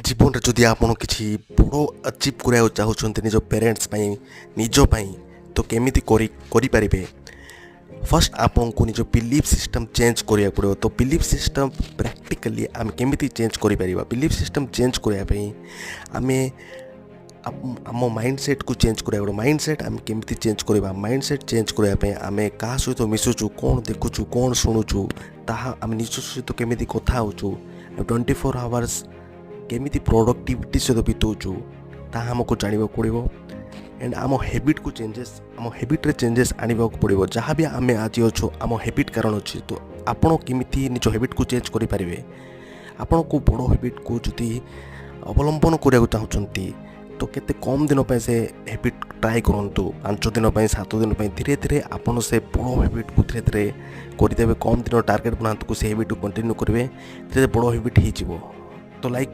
ଜୀବନରେ ଯଦି ଆପଣ କିଛି ବଡ଼ ଆଚିଭ୍ କରିବାକୁ ଚାହୁଁଛନ୍ତି ନିଜ ପ୍ୟାରେଣ୍ଟସ୍ ପାଇଁ ନିଜ ପାଇଁ ତ କେମିତି କରିପାରିବେ। ଫାର୍ଷ୍ଟ ଆପଣଙ୍କୁ ନିଜ ବିଲିଫ୍ ସିଷ୍ଟମ୍ ଚେଞ୍ଜ କରିବାକୁ ପଡ଼ିବ। ତ ବିଲିଫ୍ ସିଷ୍ଟମ୍ ପ୍ରାକ୍ଟିକାଲି ଆମେ କେମିତି ଚେଞ୍ଜ କରିପାରିବା। ବିଲିଫ୍ ସିଷ୍ଟମ୍ ଚେଞ୍ଜ କରିବା ପାଇଁ ଆମେ ଆମ ମାଇଣ୍ଡସେଟ୍କୁ ଚେଞ୍ଜ କରିବାକୁ ପଡ଼ିବ। ମାଇଣ୍ଡସେଟ୍ ଆମେ କେମିତି ଚେଞ୍ଜ କରିବା। ମାଇଣ୍ଡସେଟ୍ ଚେଞ୍ଜ କରିବା ପାଇଁ ଆମେ କାହା ସହିତ ମିଶୁଛୁ, କ'ଣ ଦେଖୁଛୁ, କ'ଣ ଶୁଣୁଛୁ, ତାହା ଆମେ ନିଜ ସହିତ କେମିତି କଥା ହେଉଛୁ, 24 ଆୱାର୍ସ କେମିତି ପ୍ରଡ଼କ୍ଟିଭିଟି ସହିତ ବିତାଉଛୁ ତାହା ଆମକୁ ଜାଣିବାକୁ ପଡ଼ିବ। ଆଣ୍ଡ ଆମ ହ୍ୟାବିଟ୍କୁ ଆମ ହ୍ୟାବିଟ୍ରେ ଚେଞ୍ଜେସ୍ ଆଣିବାକୁ ପଡ଼ିବ। ଯାହା ବି ଆମେ ଆଜି ଅଛୁ ଆମ ହ୍ୟାବିଟ୍ କାରଣ ଅଛି। ତ ଆପଣ କେମିତି ନିଜ ହ୍ୟାବିଟ୍କୁ ଚେଞ୍ଜ କରିପାରିବେ। ଆପଣଙ୍କୁ ବଡ଼ ହ୍ୟାବିଟ୍କୁ ଯଦି ଅବଲମ୍ବନ କରିବାକୁ ଚାହୁଁଛନ୍ତି ତ କେତେ କମ୍ ଦିନ ପାଇଁ ସେ ହ୍ୟାବିଟ୍ ଟ୍ରାଏ କରନ୍ତୁ। 5 ଦିନ ପାଇଁ, 7 ଦିନ ପାଇଁ, ଧୀରେ ଧୀରେ ଆପଣ ସେ ବଡ଼ ହ୍ୟାବିଟ୍କୁ ଧୀରେ ଧୀରେ କରିଦେବେ। କମ୍ ଦିନ ଟାର୍ଗେଟ୍ ବନାନ୍ତୁ, ସେ ହ୍ୟାବିଟ୍କୁ କଣ୍ଟିନ୍ୟୁ କରିବେ, ଧୀରେ ଧୀରେ ବଡ଼ ହ୍ୟାବିଟ୍ ହେଇଯିବ। ତ ଲାଇକ୍